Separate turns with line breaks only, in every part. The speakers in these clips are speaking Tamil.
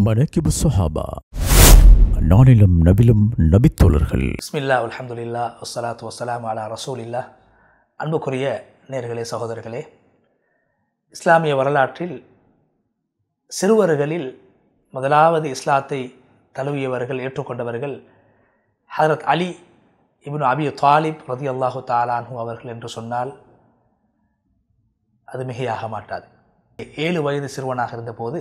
மனகிபு ஸஹாபா, நானிலும் நபிலும் நபித்தோழர்கள்.
பிஸ்மில்லா அல்ஹம்துலில்லா வஸ்ஸலாத்து வஸ்ஸலாமு அலா ரசூலில்லா. அன்புக்குரிய நேர்களே, சகோதரர்களே, இஸ்லாமிய வரலாற்றில் சிறுவர்களில் முதலாவது இஸ்லாத்தை தழுவியவர்கள், ஏற்றுக்கொண்டவர்கள் ஹஜ்ரத் அலி இப்னு அபி தாலிப் ரலியல்லாஹு தஆலா அன்ஹு அவர்கள் என்று சொன்னால் அது மிகையாக மாட்டாது. 7 வயது சிறுவனாக இருந்தபோது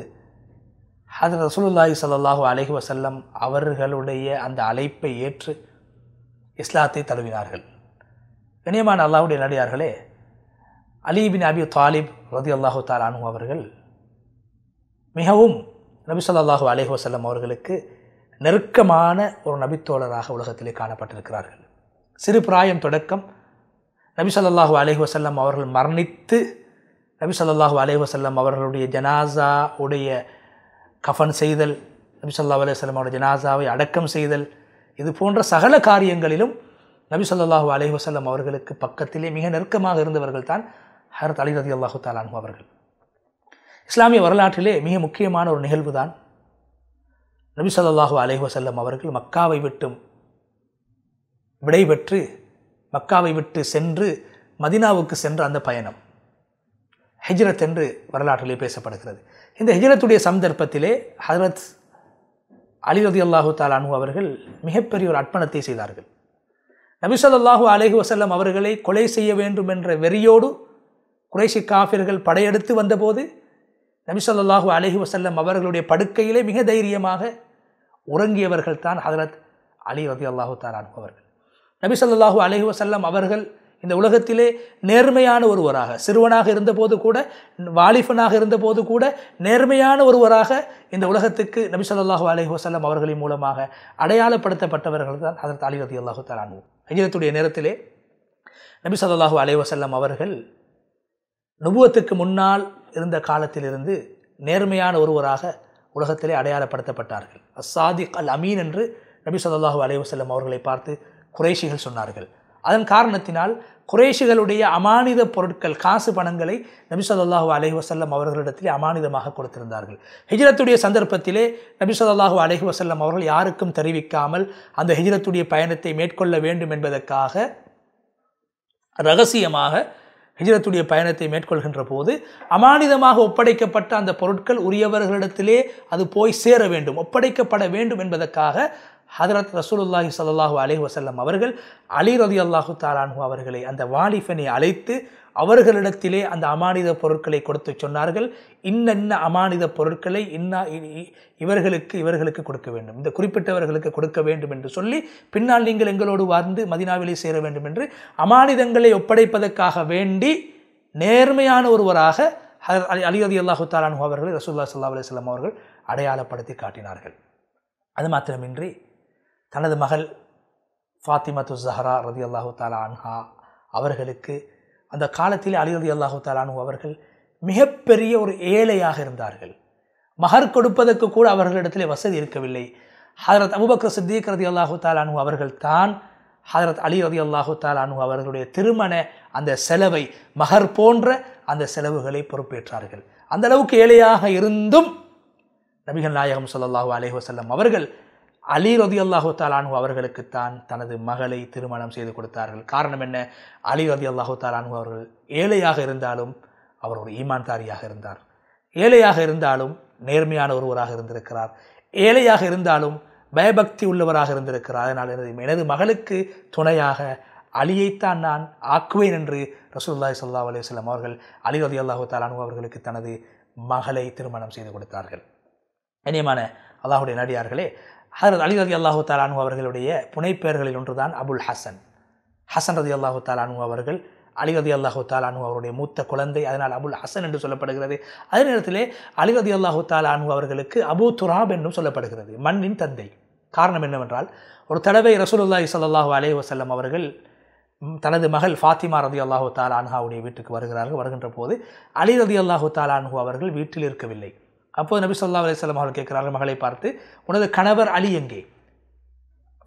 ஹஜ்ரத் ரசூலுல்லாஹி ஸல்லல்லாஹு அலைஹி வஸல்லம் அவர்களுடைய அந்த அழைப்பை ஏற்று இஸ்லாத்தை தழுவினார்கள். கண்ணியமான அல்லாஹ்வுடைய நல்லடியார்களே, அலி பின் அபி தாலிப் ரலியல்லாஹு தஆலா அன்ஹு அவர்கள் மிகவும் நபி ஸல்லல்லாஹு அலைஹி வஸல்லம் அவர்களுக்கு நெருக்கமான ஒரு நபித்தோழராக உலகத்திலே காணப்பட்டிருக்கிறார்கள். சிறு பிராயம் தொடக்கம் நபி ஸல்லல்லாஹு அலைஹி வஸல்லம் அவர்கள் மரணித்து நபி ஸல்லல்லாஹு அலைஹி வஸல்லம் அவர்களுடைய ஜனாஸா உடைய கஃன் செய்தல், நபி ஸல்லல்லாஹு அலைஹி வஸல்லம் அவருடைய ஜனாஸாவை அடக்கம் செய்தல், இது போன்ற சகல காரியங்களிலும் நபி ஸல்லல்லாஹு அலைஹி வஸல்லம் அவர்களுக்கு பக்கத்திலே மிக நெருக்கமாக இருந்தவர்கள் தான் ஹஜ்ரத் அலி ரலியல்லாஹு தஆலா அன்ஹு அவர்கள். இஸ்லாமிய வரலாற்றிலே மிக முக்கியமான ஒரு நிகழ்வு தான் நபி ஸல்லல்லாஹு அலைஹி வஸல்லம் அவர்கள் மக்காவை விட்டு விடைபெற்று மக்காவை விட்டு சென்று மதீனாவுக்கு சென்ற அந்த பயணம், ஹிஜ்ரத் என்று வரலாற்றிலே பேசப்படுகிறது. இந்த ஹிஜ்ரத்துடைய சந்தர்ப்பத்திலே ஹஜ்ரத் அலி ரலியல்லாஹு தஆலா அன்ஹு அவர்கள் மிகப்பெரிய ஒரு அர்ப்பணத்தை செய்தார்கள். நபி ஸல்லல்லாஹு அலைஹி வஸல்லம் அவர்களை கொலை செய்ய வேண்டும் என்ற வெறியோடு குறைஷி காஃபிர்கள் படையெடுத்து வந்தபோது நபி ஸல்லல்லாஹு அலைஹி வஸல்லம் அவர்களுடைய படுக்கையிலே மிக தைரியமாக உறங்கியவர்கள் தான் ஹஜ்ரத் அலி ரலியல்லாஹு தஆலா அன்ஹு அவர்கள். நபி ஸல்லல்லாஹு அலைஹி வஸல்லம் அவர்கள் இந்த உலகத்திலே நேர்மையான ஒருவராக, சிறுவனாக இருந்தபோது கூட, வாலிபனாக இருந்தபோது கூட நேர்மையான ஒருவராக இந்த உலகத்துக்கு நபி ஸல்லல்லாஹு அலைஹி வஸல்லம் அவர்களின் மூலமாக அடையாளப்படுத்தப்பட்டவர்கள் தான் ஹஜ்ரத் அலி ரலியல்லாஹு தஆலா அன்ஹு. ஹிஜ்ரத்துடைய நேரத்திலே நபி ஸல்லல்லாஹு அலைஹி வஸல்லம் அவர்கள் நுபுவத்துக்கு முன்னால் இருந்த காலத்திலிருந்து நேர்மையான ஒருவராக உலகத்திலே அடையாளப்படுத்தப்பட்டார்கள். அஸ்ஸாதிக் அல் அமீன் என்று நபி ஸல்லல்லாஹு அலைஹி வஸல்லம் அவர்களை பார்த்து குறைஷிகள் சொன்னார்கள். அதன் காரணத்தினால் குறைஷிகளுடைய அமானித பொருட்கள், காசு பணங்களை நபி ஸல்லல்லாஹு அலைஹி வஸல்லம் அவர்களிடத்திலே அமானிதமாக கொடுத்திருந்தார்கள். ஹிஜ்ரத்துடைய சந்தர்ப்பத்திலே நபி ஸல்லல்லாஹு அலைஹி வஸல்லம் அவர்கள் யாருக்கும் தெரிவிக்காமல் அந்த ஹிஜ்ரத்துடைய பயணத்தை மேற்கொள்ள வேண்டும் என்பதற்காக இரகசியமாக ஹிஜ்ரத்துடைய பயணத்தை மேற்கொள்கின்ற போது அமானிதமாக ஒப்படைக்கப்பட்ட அந்த பொருட்கள் உரியவர்களிடத்திலே அது போய் சேர வேண்டும், ஒப்படைக்கப்பட வேண்டும் என்பதற்காக ஹஜ்ரத் ரசூலுல்லாஹி ஸல்லல்லாஹு அலைஹி வஸல்லம் அவர்கள் அலி ரலியல்லாஹு தஆலா அன்ஹு அவர்களை, அந்த வாலிபனை அழைத்து அவர்களிடத்திலே அந்த அமானித பொருட்களை கொடுத்து சொன்னார்கள், இன்ன அமானித பொருட்களை இவர்களுக்கு கொடுக்க வேண்டும், இந்த குறிப்பிட்டவர்களுக்கு கொடுக்க வேண்டும் என்று சொல்லி, பின்னால் நீங்கள் எங்களோடு வாழ்ந்து மதீனாவிலே சேர வேண்டும் என்று அமானிதங்களை ஒப்படைப்பதற்காக வேண்டி நேர்மையான ஒருவராக அலி ரலியல்லாஹு தஆலா அன்ஹு அவர்களை ரசூலுல்லாஹி ஸல்லல்லாஹு அலைஹி வஸல்லம் அவர்கள் அடையாளப்படுத்தி காட்டினார்கள். அது மாத்திரமின்றி தனது மகள் ஃபாத்திமத்து ஸஹ்ரா ரலியல்லாஹு தஆலா அன்ஹா அவர்களுக்கு அந்த காலத்தில் அலி ரலியல்லாஹு தஆலா அன்ஹு அவர்கள் மிகப்பெரிய ஒரு ஏழையாக இருந்தார்கள். மகர் கொடுப்பதற்கு கூட அவர்களிடத்திலே வசதி இருக்கவில்லை. ஹஜ்ரத் அபூபக்கர் சித்திக் ரலியல்லாஹு தஆலா அன்ஹு அவர்கள் தான் ஹஜ்ரத் அலி ரலியல்லாஹு தஆலா அன்ஹு அவர்களுடைய திருமண அந்த செலவை, மகர் போன்ற அந்த செலவுகளை பொறுப்பேற்றார்கள். அந்த அளவுக்கு ஏழையாக இருந்தும் நபிகள் நாயகம் ஸல்லல்லாஹு அலைஹி வஸல்லம் அவர்கள் அலி ரலியல்லாஹு தஆலா அன்ஹு அவர்களுக்குத்தான் தனது மகளை திருமணம் செய்து கொடுத்தார்கள். காரணம் என்ன? அலி ரலியல்லாஹு தஆலா அன்ஹு அவர்கள் ஏழையாக இருந்தாலும் அவர் ஒரு ஈமான்தாரியாக இருந்தார். ஏழையாக இருந்தாலும் நேர்மையான ஒருவராக இருந்திருக்கிறார். ஏழையாக இருந்தாலும் பயபக்தி உள்ளவராக இருந்திருக்கிறார். அதனால் எனது மகளுக்கு துணையாக அலியைத்தான் நான் ஆக்குவேன் என்று ரசூலுல்லாஹி ஸல்லல்லாஹு அலைஹி வஸல்லம் அவர்கள் அலி ரலியல்லாஹு தஆலா அன்ஹு அவர்களுக்கு தனது மகளை திருமணம் செய்து கொடுத்தார்கள். கண்ணியமான அல்லாஹ்வுடைய நடிகார்களே, ஹஜ்ரத் அலி ரலியல்லாஹு தஆலா அன்ஹு அவர்களுடைய புனைப்பெயர்களில் ஒன்றுதான் அபுல் ஹசன். ஹசன் ரலியல்லாஹு தஆலா அன்ஹு அவர்கள் அலி ரலியல்லாஹு தஆலா அன்ஹு அவருடைய மூத்த குழந்தை, அதனால் அபுல் ஹசன் என்று சொல்லப்படுகிறது. அதே நேரத்திலே அலி ரலியல்லாஹு தஆலா அன்ஹு அவர்களுக்கு அபூ துராப் என்றும் சொல்லப்படுகிறது, மண்ணின் தந்தை. காரணம் என்னவென்றால், ஒரு தடவை ரசூலுல்லாஹி ஸல்லல்லாஹு அலைஹி வஸல்லம் அவர்கள் தனது மகள் ஃபாத்திமா ரலியல்லாஹு தஆலா அன்ஹாவுடைய வீட்டுக்கு வருகிறார்கள். வருகின்ற போது அலி ரலியல்லாஹு தஆலா அன்ஹு அவர்கள் வீட்டில் இருக்கவில்லை. அப்போது நபி ஸல்லல்லாஹு அலைஹி வஸல்லம் அவர்கள் கேட்கிறார்கள், மகளை பார்த்து, உனது கணவர் அலி எங்கே?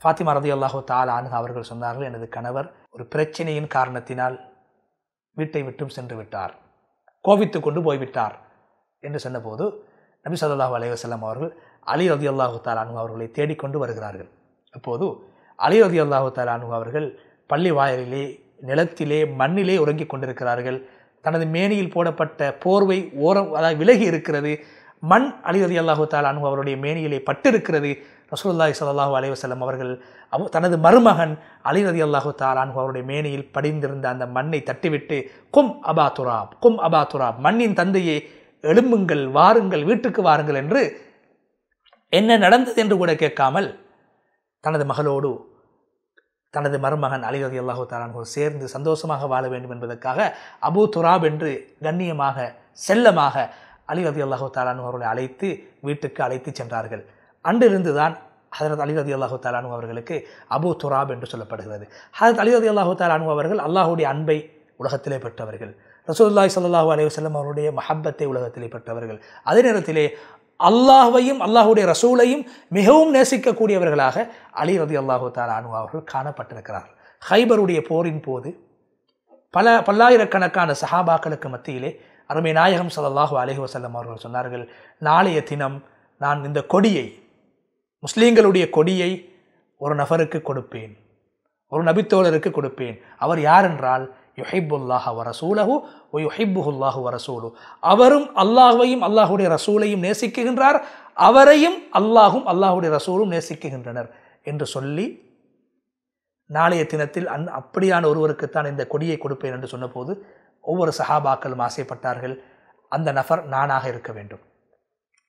ஃபாத்திமா ரலியல்லாஹு தஆலா அன்ஹா அவர்கள் சொன்னார்கள், எனது கணவர் ஒரு பிரச்சனையின் காரணத்தினால் வீட்டை விட்டும் சென்று விட்டார், கோபித்து கொண்டு போய்விட்டார் என்று சொன்னபோது நபி ஸல்லல்லாஹு அலைஹி வஸல்லம் அவர்கள் அலி ரலியல்லாஹு தஆலா அன்ஹு அவர்களை தேடிக்கொண்டு வருகிறார்கள். அப்போது அலி ரலியல்லாஹு தஆலா அன்ஹு அவர்கள் பள்ளி வாயிலிலே நிலத்திலே மண்ணிலே உறங்கிக் கொண்டிருக்கிறார்கள். தனது மேனியில் போடப்பட்ட போர்வை அதாவது விலகி இருக்கிறது. மண் அலி ரலியல்லாஹு தஆலா அன்ஹு அவருடைய மேனியிலே பட்டிருக்கிறது. ரசூலுல்லாஹி ஸல்லல்லாஹு அலைஹி வஸல்லம் அவர்கள் தனது மருமகன் அலி ரலியல்லாஹு தஆலா அன்ஹு அவருடைய மேனியில் படிந்திருந்த அந்த மண்ணை தட்டிவிட்டு கும் அபா துராப், கும் அபா துராப், மண்ணின் தந்தையே எழும்புங்கள், வாருங்கள், வீட்டுக்கு வாருங்கள் என்று என்ன நடந்தது என்று கூட கேட்காமல் தனது மகளோடு தனது மருமகன் அலி ரலியல்லாஹு தஆலா அன்ஹு சேர்ந்து சந்தோஷமாக வாழ வேண்டும் என்பதற்காக அபூ துராப் என்று கண்ணியமாக செல்லமாக அலி ரலியல்லாஹு தஆலா அன்ஹு அவர்களை அழைத்து வீட்டுக்கு அழைத்து சென்றார்கள். அன்றிருந்து தான் ஹஜ்ரத் அலி ரலியல்லாஹு தஆலா அன்ஹு அவர்களுக்கு அபூ துராப் என்று சொல்லப்படுகிறது. ஹஜ்ரத் அலி ரலியல்லாஹு தஆலா அன்ஹு அவர்கள் அல்லாஹ்வுடைய அன்பை உலகத்திலே பெற்றவர்கள். ரசூலுல்லாஹி ஸல்லல்லாஹு அலைஹி வஸல்லம் அவருடைய மஹப்பத்தை உலகத்திலே பெற்றவர்கள். அதே நேரத்திலே அல்லாஹ்வையும் அல்லாஹ்வுடைய ரசூலையும் மிகவும் நேசிக்கக்கூடியவர்களாக அலி ரலியல்லாஹு தஆலா அன்ஹு அவர்கள் காணப்பட்டிருக்கிறார்கள். ஹைபருடைய போரின் போது பல்லாயிரக்கணக்கான சஹாபாக்களுக்கு மத்தியிலே அருமை நாயகம் ஸல்லல்லாஹு அலைஹி வஸல்லம் அவர்கள் சொன்னார்கள், நாளைய தினம் நான் இந்த கொடியை, முஸ்லீம்களுடைய கொடியை ஒரு நபருக்கு கொடுப்பேன், ஒரு நபித்தோழருக்கு கொடுப்பேன். அவர் யார் என்றால் யுஹிப்புல்லாஹ வ ரசூலஹு வ யுஹிப்புல்லாஹு வ ரசூலு. அவரும் அல்லாஹ்வையும் அல்லாஹ்வுடைய ரசூலையும் நேசிக்குகின்றார், அவரையும் அல்லாஹும் அல்லாஹ்வுடைய ரசூலும் நேசிக்குகின்றனர் என்று சொல்லி நாளைய தினத்தில் அப்படியான ஒருவருக்குத்தான் இந்த கொடியை கொடுப்பேன் என்று சொன்னபோது ஒவ்வொரு சஹாபாக்களும் ஆசைப்பட்டார்கள், அந்த நபர் நானாக இருக்க வேண்டும்,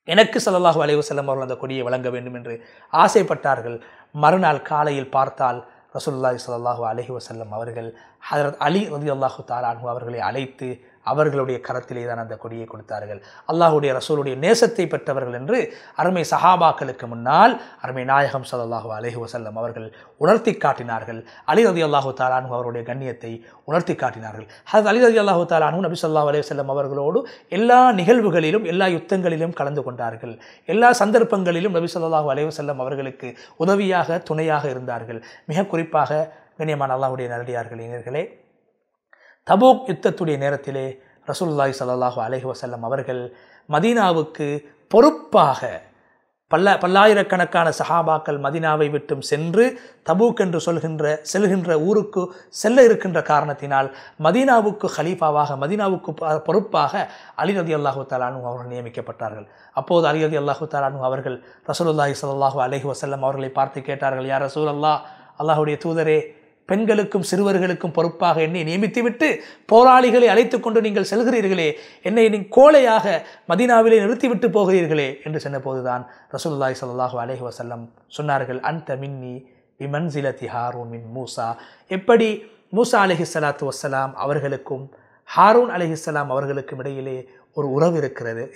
எனக்கு ஸல்லல்லாஹு அலைஹி வஸல்லம் அவர்கள் அந்த கொடியை வழங்க வேண்டும் என்று ஆசைப்பட்டார்கள். மறுநாள் காலையில் பார்த்தால் ரசூலுல்லாஹி ஸல்லல்லாஹு அலைஹி வஸல்லம் அவர்கள் ஹஜ்ரத் அலி ரலியல்லாஹு தஆலா அன்ஹு அவர்களை அழைத்து அவர்களுடைய கரத்திலே தான் அந்த கொடியை கொடுத்தார்கள். அல்லாஹ்வுடைய ரசூலுடைய நேசத்தை பெற்றவர்கள் என்று அருமை சஹாபாக்களுக்கு முன்னால் அருமை நாயகம் ஸல்லல்லாஹு அலைஹி வஸல்லம் அவர்கள் உணர்த்தி காட்டினார்கள். அலி ரலியல்லாஹு தஆலா அன்ஹு அவருடைய கண்ணியத்தை உணர்த்தி காட்டினார்கள். ஹஜ்ரத் அலி ரலியல்லாஹு தஆலா அன்ஹு நபி ஸல்லல்லாஹு அலைஹி வஸல்லம் அவர்களோடு எல்லா நிகழ்வுகளிலும் எல்லா யுத்தங்களிலும் கலந்து கொண்டார்கள். எல்லா சந்தர்ப்பங்களிலும் நபி ஸல்லல்லாஹு அலைஹி வஸல்லம் அவர்களுக்கு உதவியாக துணையாக இருந்தார்கள். மிக குறிப்பாக கண்ணியமான அல்லாஹ்வுடைய நல்லடியார்களே, நேயர்களே, தபூக் யுத்தத்துடைய நேரத்திலே ரசூலுல்லாஹி ஸல்லல்லாஹு அலைஹி வஸல்லம் அவர்கள் மதீனாவுக்கு பொறுப்பாக பல்லாயிரக்கணக்கான சஹாபாக்கள் மதீனாவை விட்டும் சென்று தபூக் என்று செல்கின்ற ஊருக்கு செல்ல இருக்கின்ற காரணத்தினால் மதீனாவுக்கு ஹலீஃபாவாக, மதீனாவுக்கு பொறுப்பாக அலி ரலியல்லாஹு தஆலா அன்ஹு அவர்கள் நியமிக்கப்பட்டார்கள். அப்போது அலி ரலியல்லாஹு தஆலா அன்ஹு அவர்கள் ரசூலுல்லாஹி ஸல்லல்லாஹு அலைஹி வஸல்லம் அவர்களை பார்த்து கேட்டார்கள், யா ரசூலல்லாஹ், அல்லாஹ்வுடைய தூதரே, பெண்களுக்கும் சிறுவர்களுக்கும் பொறுப்பாக என்னை நியமித்துவிட்டு போராளிகளை அழைத்து கொண்டு நீங்கள் செல்கிறீர்களே, என்னை கோழையாக மதீனாவிலே நிறுத்திவிட்டு போகிறீர்களே என்று சொன்னபோதுதான் ரசூலுல்லாஹி ஸல்லல்லாஹு அலைஹி வஸல்லம் சொன்னார்கள், அன்த மின்னி பிமன்சிலதி ஹாரூன் மின் மூசா. எப்படி மூசா அலைஹிஸ்ஸலாத்து வஸ்ஸலாம் அவர்களுக்கும் ஹாரூன் அலைஹிஸ்ஸலாம் அவர்களுக்கும் இடையிலே ஒரு உறவு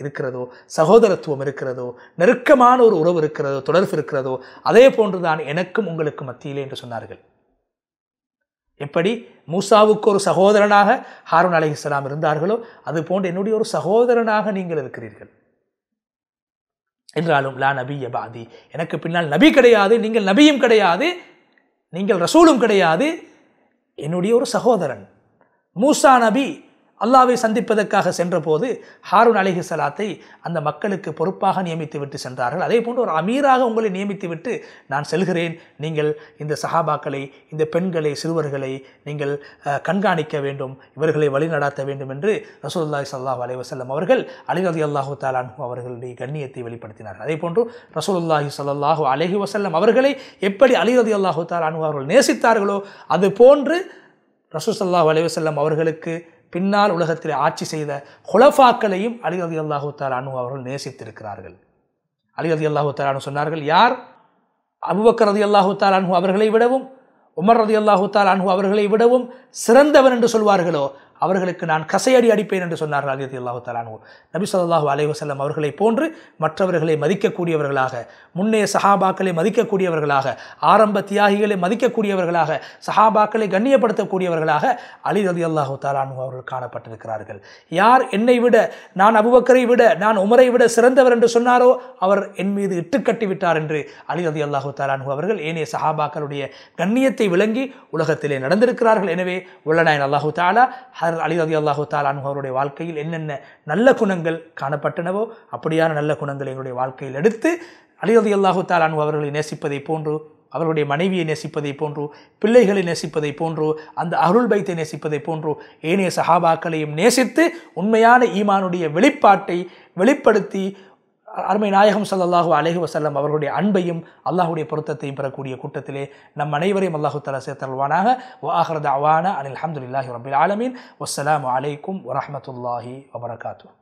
இருக்கிறதோ, சகோதரத்துவம் இருக்கிறதோ, நெருக்கமான ஒரு உறவு இருக்கிறதோ, தொடர்பு இருக்கிறதோ, அதே போன்றுதான் எனக்கும் உங்களுக்கு மத்தியிலே என்று சொன்னார்கள். எப்படி மூசாவுக்கு ஒரு சகோதரனாக ஹாரூன் அலைஹிஸ்ஸலாம் இருந்தார்களோ அதுபோன்று என்னுடைய ஒரு சகோதரனாக நீங்கள் இருக்கிறீர்கள். என்றாலும் லா நபிய பாதி, எனக்கு பின்னால் நபி கிடையாது, நீங்கள் நபியும் கிடையாது, நீங்கள் ரசூலும் கிடையாது, என்னுடைய ஒரு சகோதரன். மூசா நபி அல்லாஹ்வை சந்திப்பதற்காக சென்றபோது ஹாரூன் அலைஹிஸ்ஸலாத்தை அந்த மக்களுக்கு பொறுப்பாக நியமித்து விட்டு சென்றார்கள். அதே போன்று ஒரு அமீராக உங்களை நியமித்து விட்டு நான் செல்கிறேன், நீங்கள் இந்த சஹாபாக்களை, இந்த பெண்களை, சிறுவர்களை நீங்கள் கண்காணிக்க வேண்டும், இவர்களை வழிநடாத்த வேண்டும் என்று ரசூலுல்லாஹி ஸல்லல்லாஹு அலைஹி வஸல்லம் அவர்கள் அலி ரலியல்லாஹு தஆலா அன்ஹு அவர்களுடைய கண்ணியத்தை வெளிப்படுத்தினார்கள். அதே போன்று ரசூலுல்லாஹி ஸல்லல்லாஹு அலைஹி வஸல்லம் அவர்களை எப்படி அலி ரலியல்லாஹு தஆலா அன்ஹு அவர்கள் நேசித்தார்களோ அது போன்று ரசூல் ஸல்லல்லாஹு அலைஹி வஸல்லம் அவர்களுக்கு பின்னால் உலகத்தில் ஆட்சி செய்த குலஃபாக்களையும் அலி ரலியல்லாஹு தஆலா அன்ஹு அவர்கள் நேசித்திருக்கிறார்கள். அலி ரலியல்லாஹு தஆலா அன்ஹு சொன்னார்கள், யார் அபூபக்கர் ரலியல்லாஹு தஆலா அன்ஹு அவர்களை விடவும் உமர் ரலியல்லாஹு தஆலா அன்ஹு அவர்களை விடவும் சிறந்தவன் என்று சொல்வார்களோ அவர்களுக்கு நான் கசையடி அடிப்பேன் என்று சொன்னார்கள் அலி ரலியல்லாஹு தஆலா அன்ஹு. நபி ஸல்லல்லாஹு அலைஹி வஸல்லம் அவர்களை போன்று மற்றவர்களை மதிக்கக்கூடியவர்களாக, முன்னே சஹாபாக்களை மதிக்கக்கூடியவர்களாக, ஆரம்ப தியாகிகளை மதிக்கக்கூடியவர்களாக, சஹாபாக்களை கண்ணியப்படுத்தக்கூடியவர்களாக அலி ரலியல்லாஹு தஆலா அன்ஹு அவர்கள் காணப்பட்டிருக்கிறார்கள். யார் என்னை விட, நான் அபூபக்கரை விட, நான் உமரை விட சிறந்தவர் என்று சொன்னாரோ அவர் என் மீது இட்டுக்கட்டி விட்டார் என்று அலி ரலியல்லாஹு தஆலா அன்ஹு அவர்கள் ஏனைய சஹாபாக்களுடைய கண்ணியத்தை விளங்கி உலகத்திலே நடந்திருக்கிறார்கள். எனவே வல்லநாயன் அல்லாஹு தஆலா அலி ரலியல்லாஹு தஆலா அன்ஹு அவருடைய வாழ்க்கையில் என்னென்ன நல்ல குணங்கள் காணப்பட்டனவோ அப்படியான நல்ல குணங்களை எங்களுடைய வாழ்க்கையில் எடுத்து அலி ரலியல்லாஹு தஆலா அன்ஹு அவர்களை நேசிப்பதை போன்று, அவருடைய மனைவியை நேசிப்பதை போன்று, பிள்ளைகளை நேசிப்பதை போன்று, அந்த அருள் பைத்தை நேசிப்பதை போன்று ஏனைய சஹாபாக்களையும் நேசித்து உண்மையான ஈமானுடைய வெளிப்பாட்டை வெளிப்படுத்தி அருமை நாயகம் ஸல்லல்லாஹு அலைஹி வஸல்லம் அவர்களுடைய அன்பையும் அல்லாஹ்வுடைய பொருத்தத்தையும் பெறக்கூடிய கூட்டத்திலே நம் அனைவரையும் அல்லாஹு தஆலா சேர்த்தருள்வானாக. வ ஆகிரு தஅவானா அனில் ஹம்துலில்லாஹி ரப்பில் ஆலமீன். வஸ்ஸலாமு அலைக்கும் வரஹ்மத்துல்லாஹி வபரகாத்துஹு.